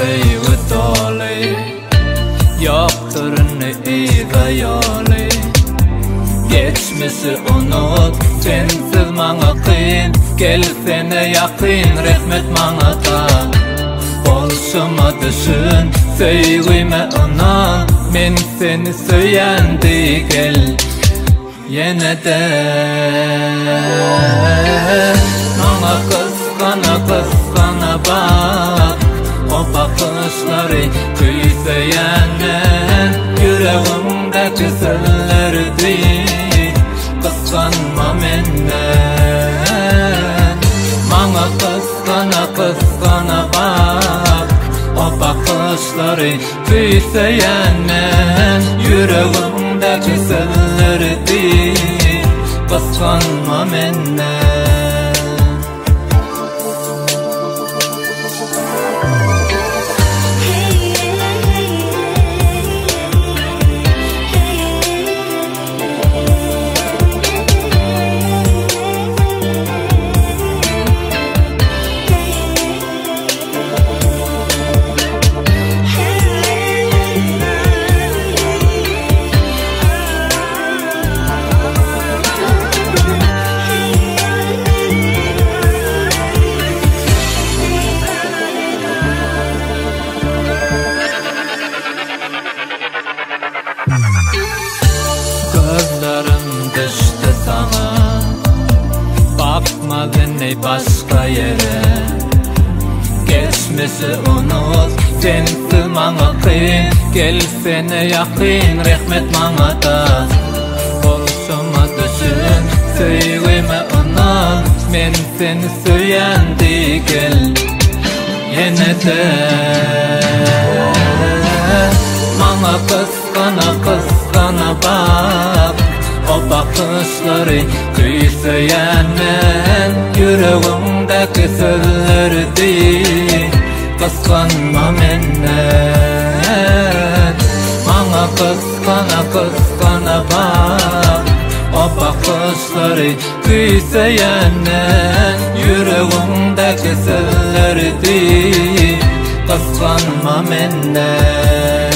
sevgi dolu. Yoktur ne hayali. Geçmişi unut, sensiz mana kıyın. Gel sene yakın, rahmet mana ta. Bolşuma düşün, sevgime ona. Men seni söylendi gel. Yine de mana kıskana bak. O bakışları tüyseyenler yüreğimdeki sırlardı. Kıskanma menden. Mana kıskana bak. O bakışları tüyseyenler yüreğimdeki sırlardı. Kıskanma menden. Gözlerim düştü sana. Bakma beni başka yere. Geçmişi unut, sensiz mana kıyın. Gel sene yakın, rahmet mana da. Bolşuma düşün, sevgime ona. Men seni söylendi gel. Yine de mana kıskana bak. O bakışları tüyseyenler yüreğimdeki sözlerdi. Kıskanma menden. Mana kıskana bak. O bakışları tüyseyenler yüreğimdeki sözlerdi. Kıskanma menden.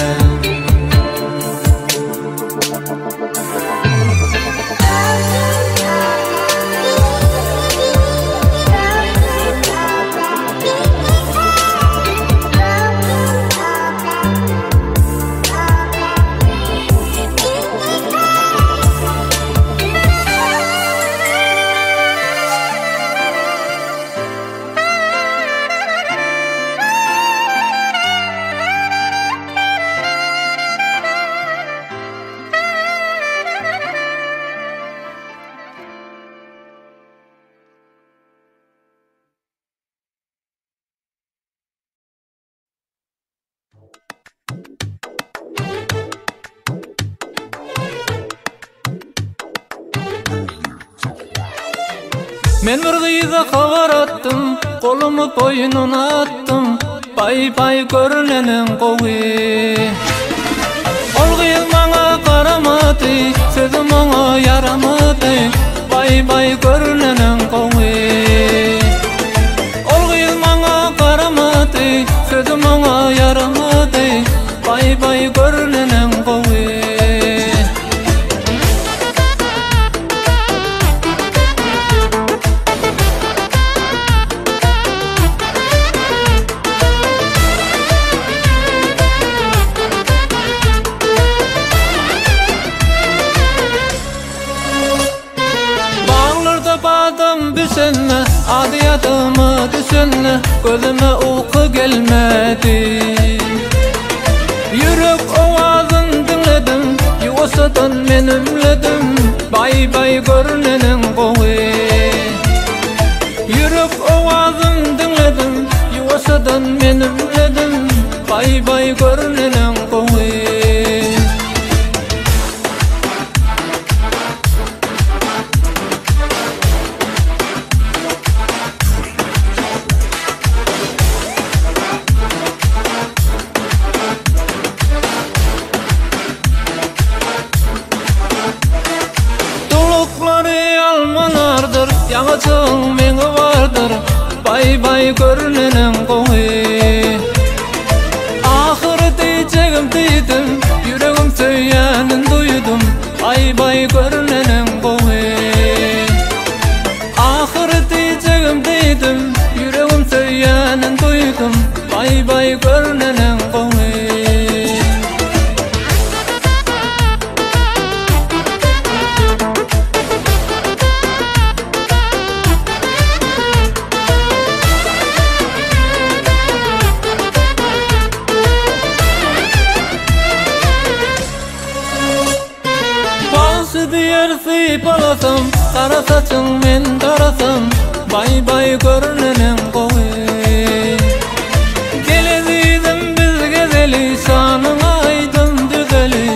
Men bir kıyza havar attım, kolumu boynuna attım. Bay bay görünenin kovi. Ol kıyız bana karamadı, sözüm ona yaramadı. Bay bay görünenin kovi. Ol kıyız bana karamadı, sözüm ona yaramadı. Bay bay görünenin kovi. Adiyatımı düşünle, gözüme uyku gelmedi. Yürek ovazın dinledim, yuvasıdan men ümledim. Bay bay görünenin kovi. Yürek ovazın dinledim, yuvasıdan men ümledim. Bay bay görünenin kovi. Yağıcın meni vardır, bay bay görünenin kovi. dinledim, bay bay görnenen gowy. Diyersi balasam, kara saçın men tarasam, bay bay görnenen gowy. Geledidim biz gezeli, sanın aydın düzeli,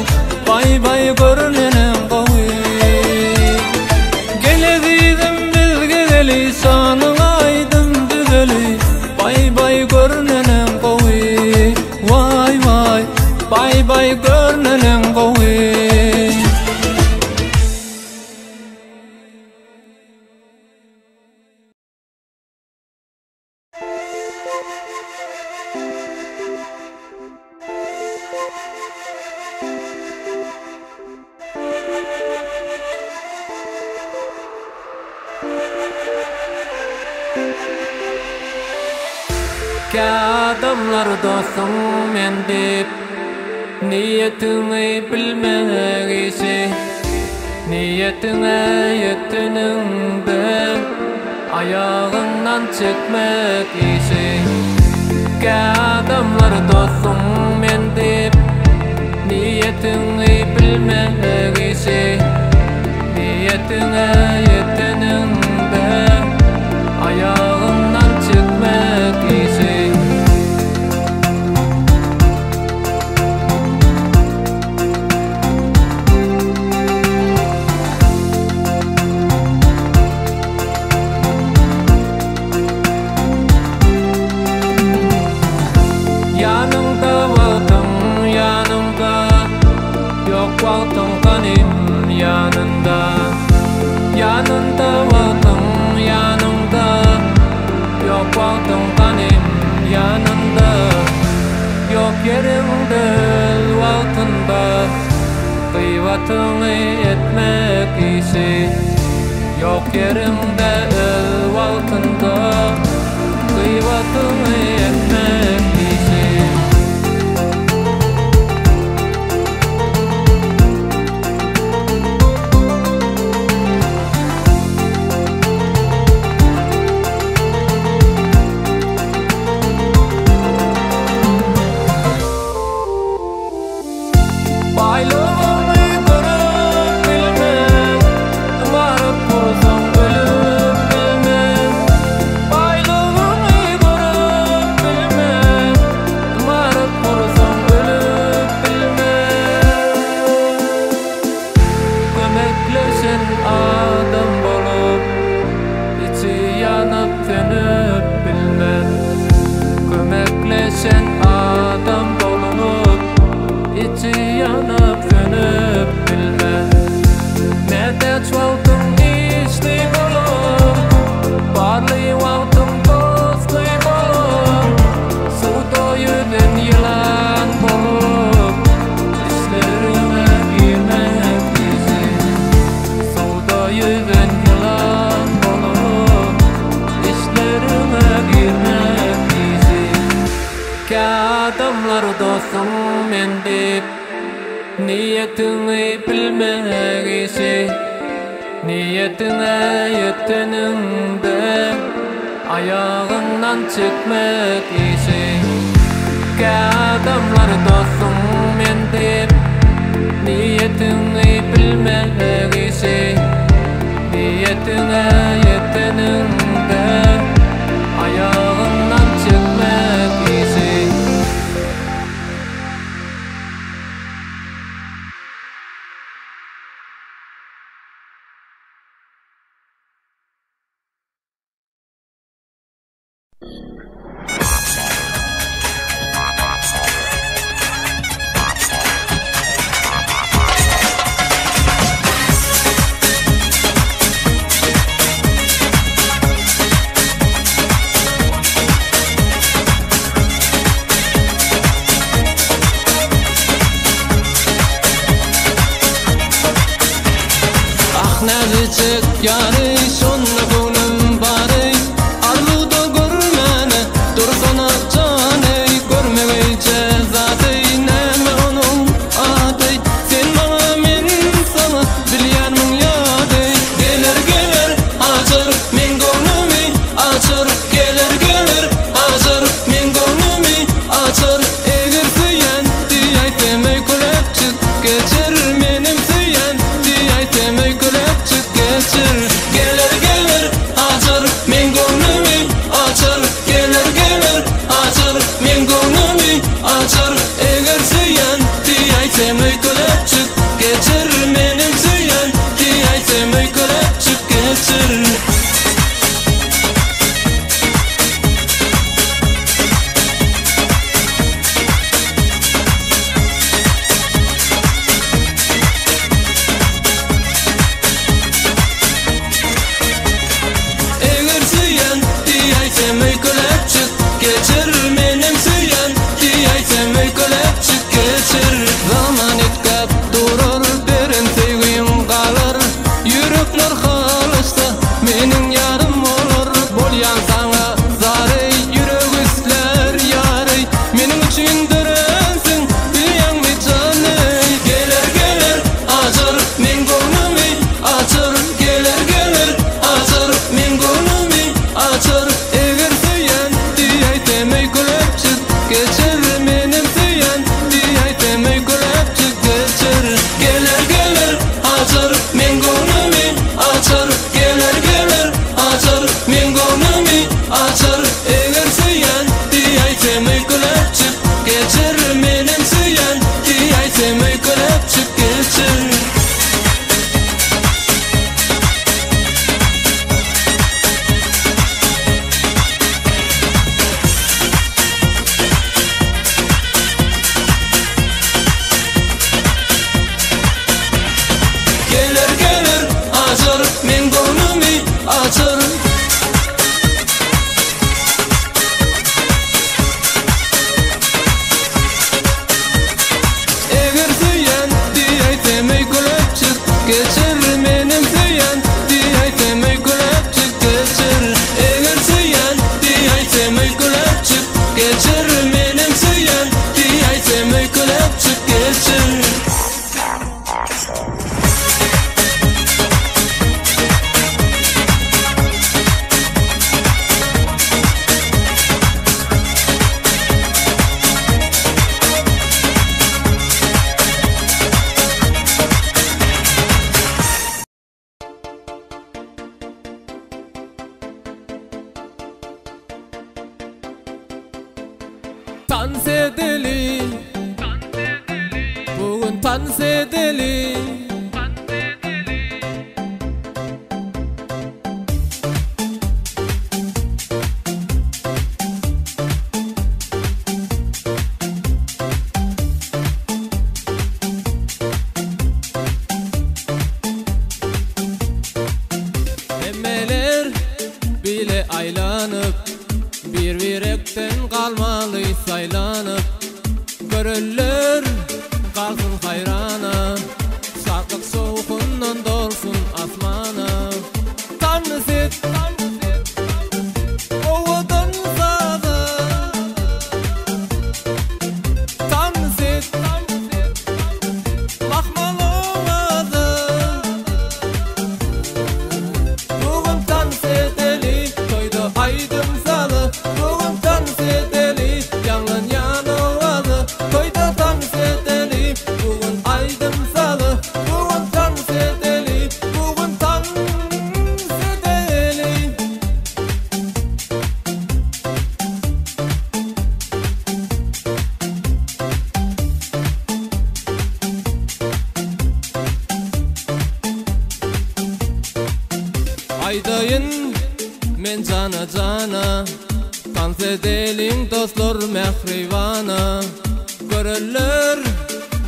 bay bay görnenen gowy. Geledidim biz gezeli, sanın aydın düzeli, bay bay görnenen gowy. Vay vay, bay bay görnenen gowy. Adamlar dostum men dep niyetini bilmegisi, niyetine yetininde ayağından çıkmak isi. Adamlar dostum men dep niyetini bilmegisi, niyetine yetininde ayağından çıkmak isi. Waltın kanim yanında, yanında waltın yanımda. Yok waltın kanim yanında, yok yerimde waltında. Kıyvatını etmek isi, yok yerimde waltında. Kıyvatını etmek isi. Sen adam bolup, içi yanıp sönüp bilme. Medet waltın içli bolup, barlı waltın dostly bolup. Suda yüzen yılan bolup, işlerime girmek isi. Suda yüzen yılan bolup, işlerime girmek isi. Adamlar dostum men dep niyetini bilmegisi, niyetine yetininde ayağından çıkmak isi. Adamlar dostum men dep niyetini bilmegisi, niyetine yetininde ayağından çıkmak isi. Çık yarı şonla gönlüm bari, arzuda görmene, dursana. açar. Eğer süyen diyeysem uykulap çık geçir. Menem süyen diyeysem uykulap çık geçir. Gelir açar, men gönlümü açar. Eğer süyen diyeysem uykulap çık geçir. Menem süyen diyeysem uykulap çık geçir. Eğer süyen diyeysem uykulap çık geçir. Menem süyen diyeysem uykulap çık geçir. Dans edeli, bugün dans edeli. Emmeler bile aylanıp bir virekten kalmalı saylanıp. Görüller kalsın hayrana, şarkık soğukundan dolsun asmana. Dans et, ovadan sadı. Dans et, mahmalı. Bugün dans edeli, toyda aydın salı. Bugün dans edeli, yangın yanıvalı. Toyda dans edeli, bugün aydın salı. Bugün dans edeli, bugün dans edeli. Aydayın men cana dans edelim dostlar mehrivana. Görüller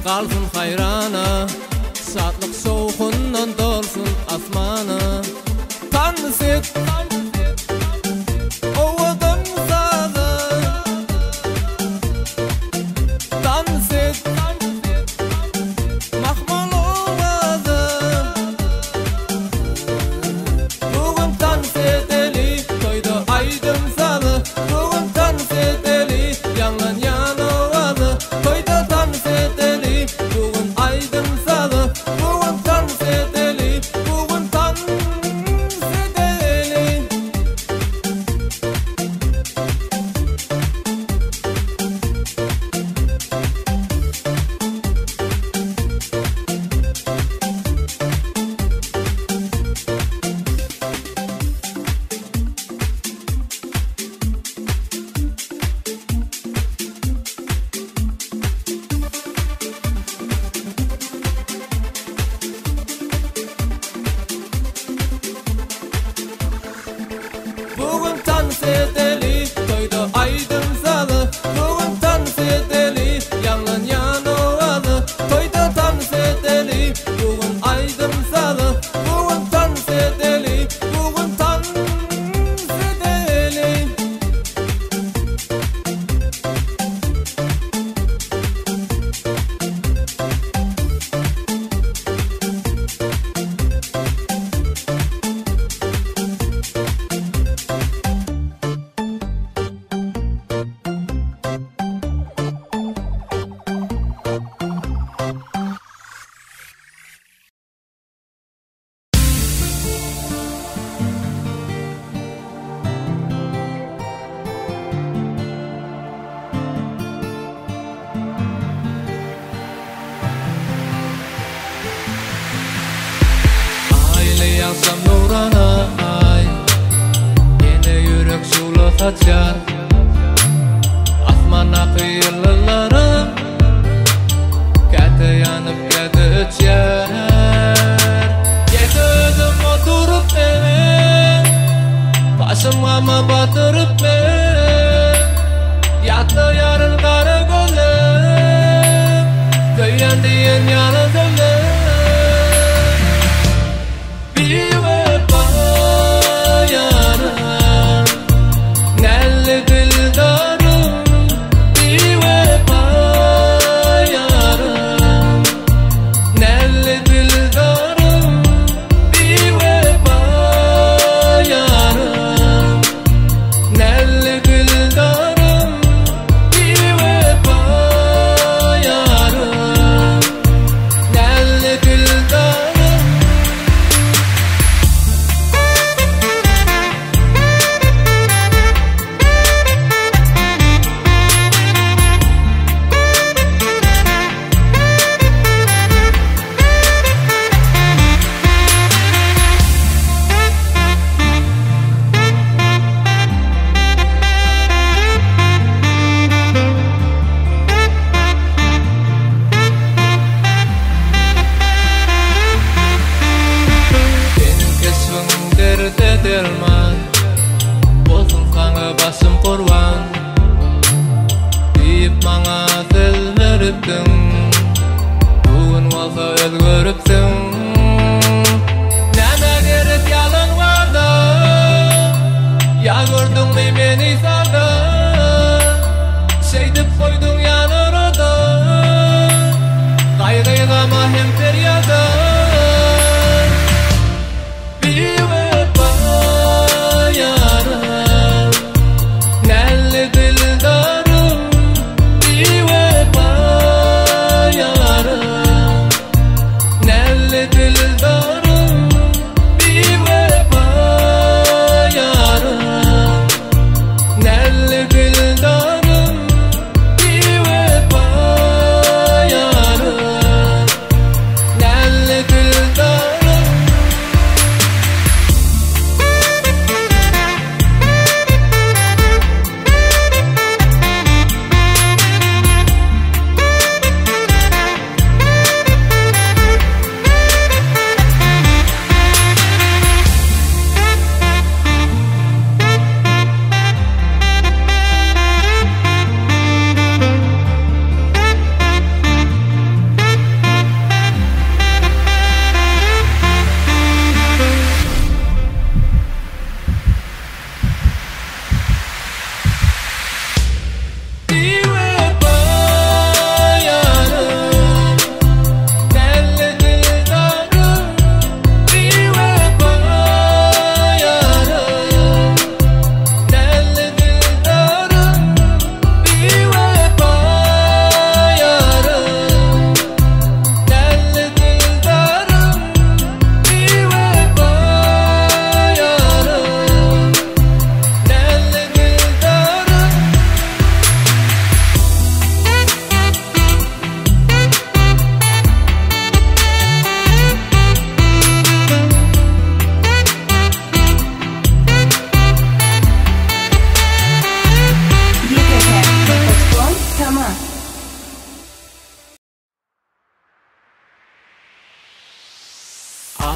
kalsın hayrana, şadlık soğukundan dolsun asmana. Dans et, ovadan sadı. Dans et, mahmalı. Bugün dans edeli, toyda aydın salı. Bugün dans edeli, yangın yanıvalı. Toyda dans edeli, bugün aydın salı. Bugün dans edeli, bugün dans edeli. açar Asman akı yılları Kete yanıp kete içer Yedi özüm oturup ben Başıma mı batırıp ben Yattı yarın kara gözüm Köyyen diyen yalı dönüm Bir vefa yarım Nelli dildarım Bir vefa yarım Nelli dildarım Bir vefa yarım Nelli dildarım Bir vefa yarım Nelli dildarım derman Bolsun sana basım kurban Deyip bana söz veriptin Bugün olsa özgörüpsün Nene gerek yalan vardı Ya gördün mü beni sardı Şey dip koydun yanırdı Kaygıygama hem feryadı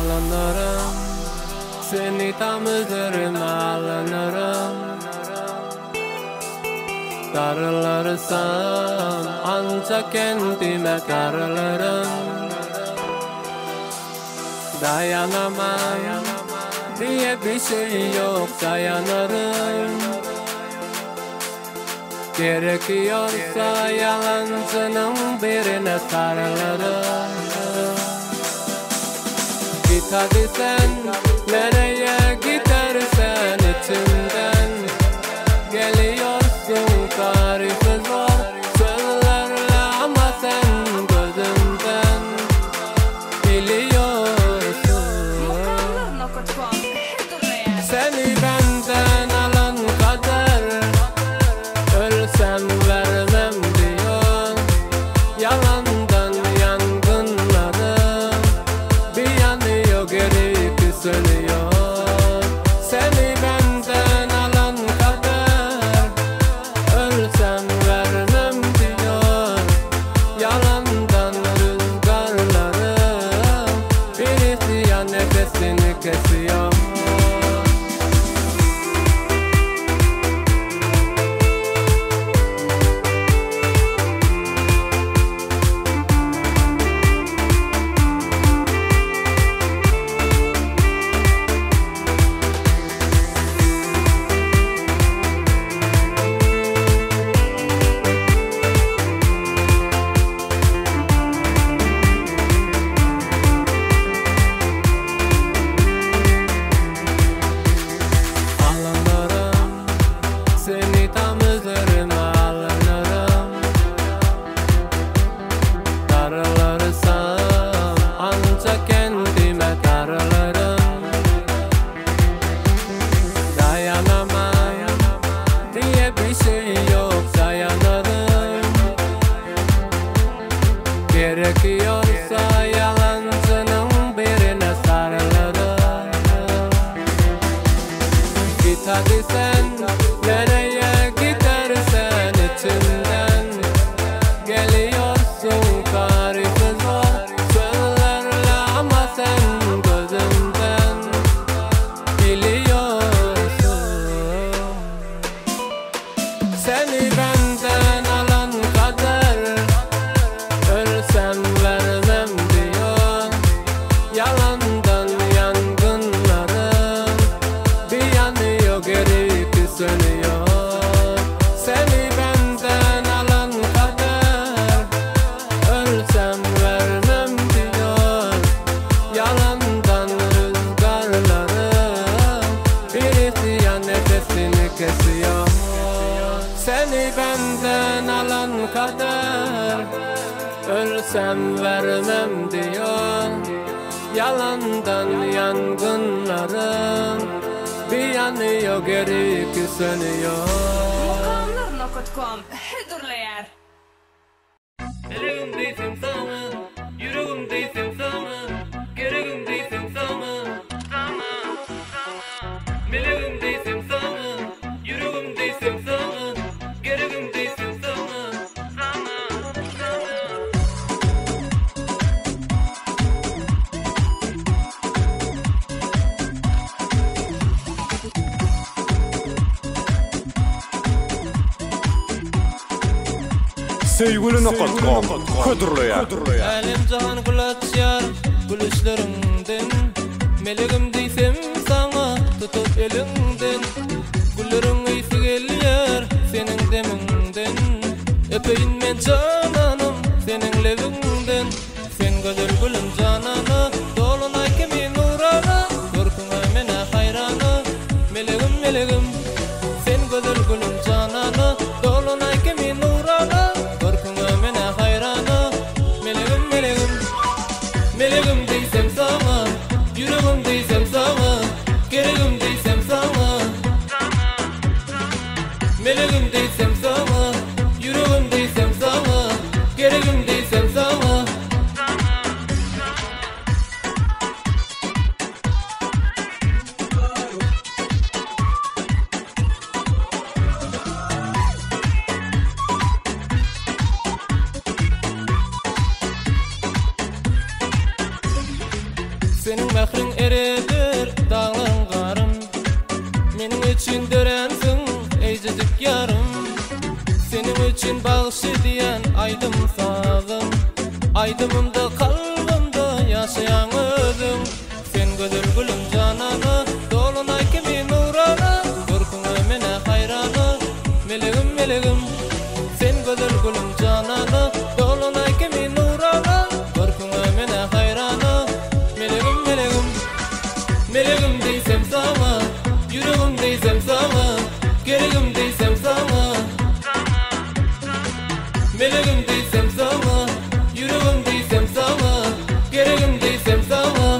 Alınırım Seni tam üzerime alınırım Darılırsam ancak kendime darılırım Dayanamam diye bir şey yok dayanırım Gerekiyorsa yalancının birine sarılırım Git hadi sen nereye gidersen içimden Geliyorsun tarifi zor sözlerle ama sen gözümden biliyorsun Seni benden alan kader ölsem vermem diyor Yalandan yangınları bir yanıyor geri sönüyor Seni tam üzerime alınırım. Darılırsam ancak kendime darılırım. Dayanamam diye bir şey yok, dayanırım. Gerekiyorsa yalancının birine sarılırım. Git hadi sen, nereye gidersen içimden geliyorsun, tarifi zor sözlerle ama sen gözümden biliyorsun. Seni benden alan kader, ölsem vermem diyor. Yalandan yangınların bir yanıyor, geri sönüyor. Seni benden alan kader, ölsem vermem diyor. Yalandan rüzgarların bir isyan nefesini kesiyor. Seni benden alan kader, ölsem vermem diyor. Yalandan yangınların bir yanıyor, geri sönüyor. Mukamlar.com hüdürleyer. Meleğim değilsin sana, yüreğim değilsin sana, gereğim değilsin sana, sana, sana. Meleğim değilsin sana, yüreğim değilsin sana, gereğim değilsin sana, sana, sana. Sevgili.com Hüdürleyer. Alim cahan kulaçyar gülüşlerimden, meleğim değilsem sana tutup elinden. Güllerin iyisi gelyer senin deminden, öpeyin men cananım senin levinden. Sen güzel gülüm cananı, dolunay kimi nurana, korkuna mene hayrana. Meleğim meleğim, sen güzel gülüm cananı, dolunay kimi nurana, korkuna mene hayrana. Meleğim meleğim, meleğim değilsem sana, yüreğim değilsem sana, gereğim değilsem sana. Meleğim değilsem sana, yüreğim değilsem sana, gereğim değilsem sana. Senin mehrin eredir dağların qarım, menin üçün dörensin eycecik yarım. Senin üçün bağışı diyen aydım sağım, aydımımda kalbimda yaşayan özüm. Sen güzel gülüm cananı, dolunay kimi nurana, korkuna mene hayrana. Meleğim meleğim, sen güzel gülüm cananı, dolunay kimi nurana, korkuna mene hayrana. Meleğim meleğim, meleğim değilsem sana, yüreğim değilsem sana, gereğim değilsem sana. Meleğim değilsem sana, yüreğim değilsem sana, gereğim değilsem sana.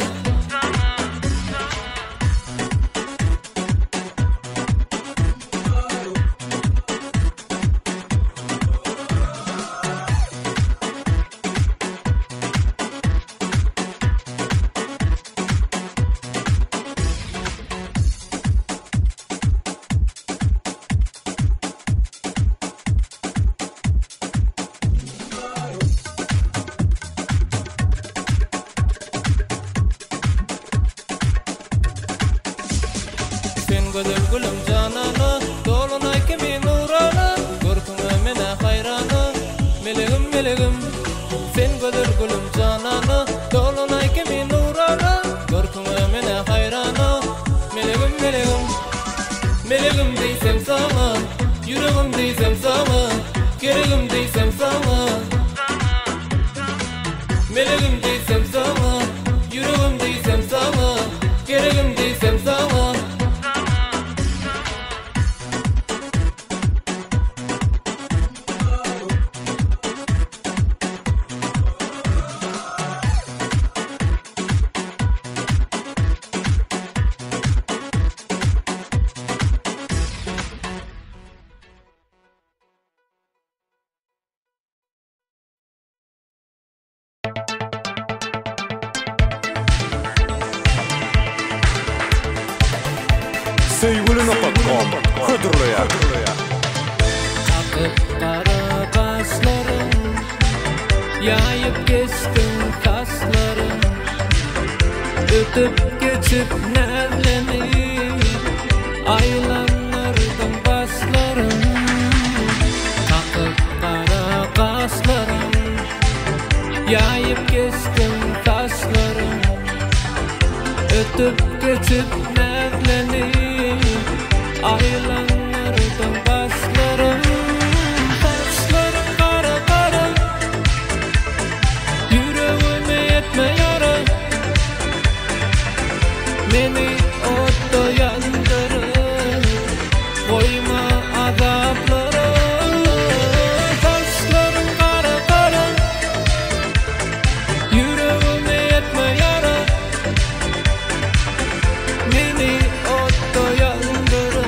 Sen güzel gülüm cananı, dolunay kimi nurana, korkuna mene hayrana. Meleğim meleğim, sen güzel gülüm cananı, dolunay kimi nurana, korkuna mene hayrana. Meleğim meleğim, meleğim değilsem sana, yüreğim değilsem sana, gereğim değilsem sana. Meleğim değilsem sana, yüreğim değilsem sana, gereğim değilsem sana. gmail.com Hıdırlıya Akıp kara kasların, yayıp geçtin kasların, ötüp geçip nerlenip aylanırdın basların. Akıp kara kasların, yayıp geçtin kasların, ötüp geçip nerlenip aylanırdın basların. Saçların kara kara, yüreğime yetme yara, beni otta yandırır, koyma azaplara. Saçların kara kara, yüreğime yetme yara, beni otta yandırır,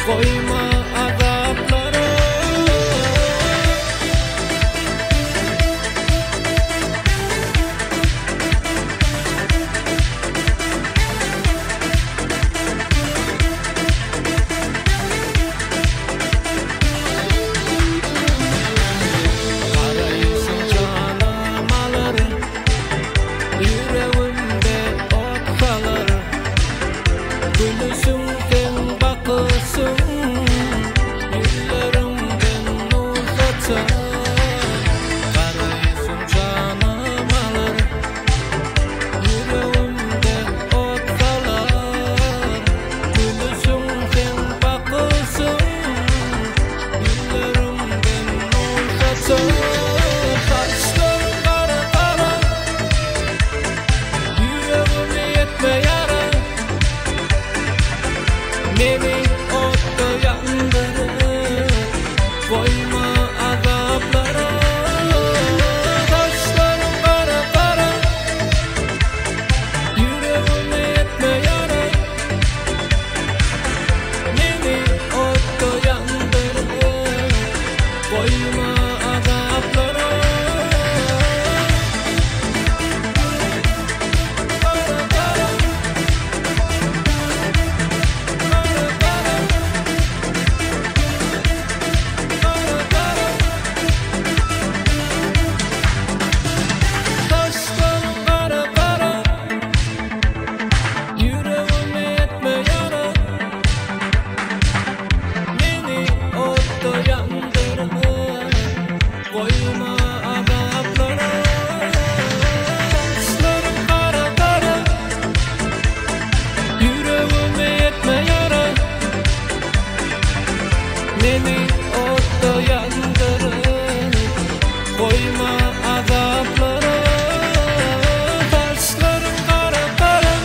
koyma azaplara. Karayısın canım alır, yüreğimde ot kalır, gülüşümden bakılsın, yüzlerimden nur saçar. Karayısın canım alır, yüreğimde ot kalır, gülüşümden bakılsın, yüzlerimden nur saçar. Saçların kara kara, yüreğime yetme yara, beni otta yandırır, koyma azaplara. Saçların kara kara, yüreğime yetme yara, beni otta yandırır, koyma azaplara. Kara kara, saçların kara kara, yüreğime yetme yara, beni otta yandırır, koyma azaplara. Saçların kara kara, yüreğime yetme yara, beni otta yandırır, koyma azaplara. Saçların kara kara.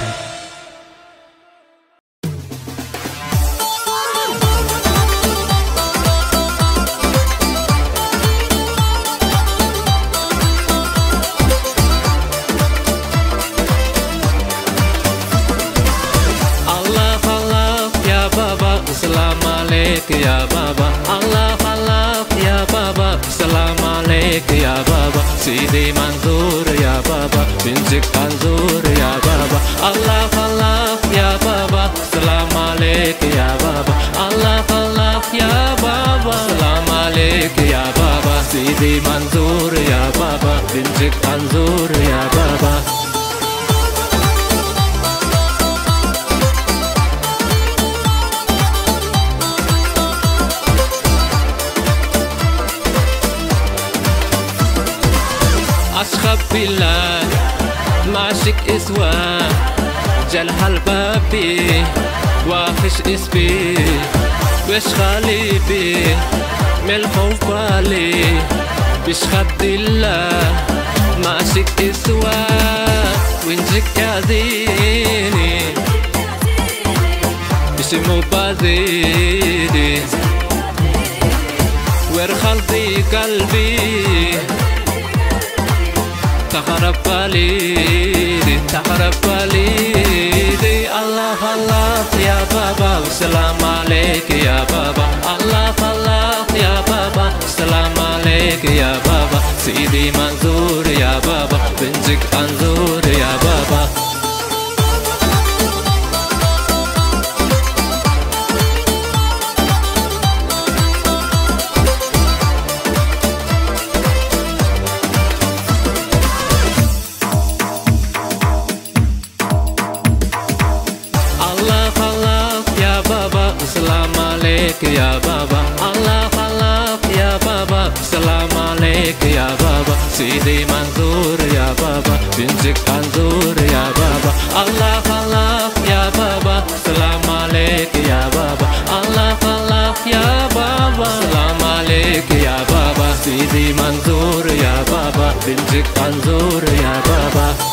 Allah Allah ya baba, Assalamu alaikum ya baba. Allah Allah ya baba, Assalamu alaikum ya baba. Sidi Manzur ya baba, Bintik Manzur ya baba. Allah Allah ya baba, Assalamu alaikum ya baba. Allah Allah ya baba, Assalamu alaikum ya baba. Sidi Manzur ya baba, Bintik Manzur ya baba. أشخب بالله معشق إسوان جلها البابي واخش اسبي وش خالبي ملحوف بالي بشخب الله معشق إسوان وينجك كاذيني بشمو بازيدي ورخلطي قلبي تخرب باليدي تخرب باليدي. الله الله يا بابا والسلام عليك يا بابا. الله الله يا بابا والسلام عليك يا بابا. سيدي منظور يا بابا بنتك أنظور يا بابا. Allah ya baba, salam aleik ya baba. Allah ya baba, salam aleik ya baba. Sidi Manzur ya baba, bintik Manzur ya baba.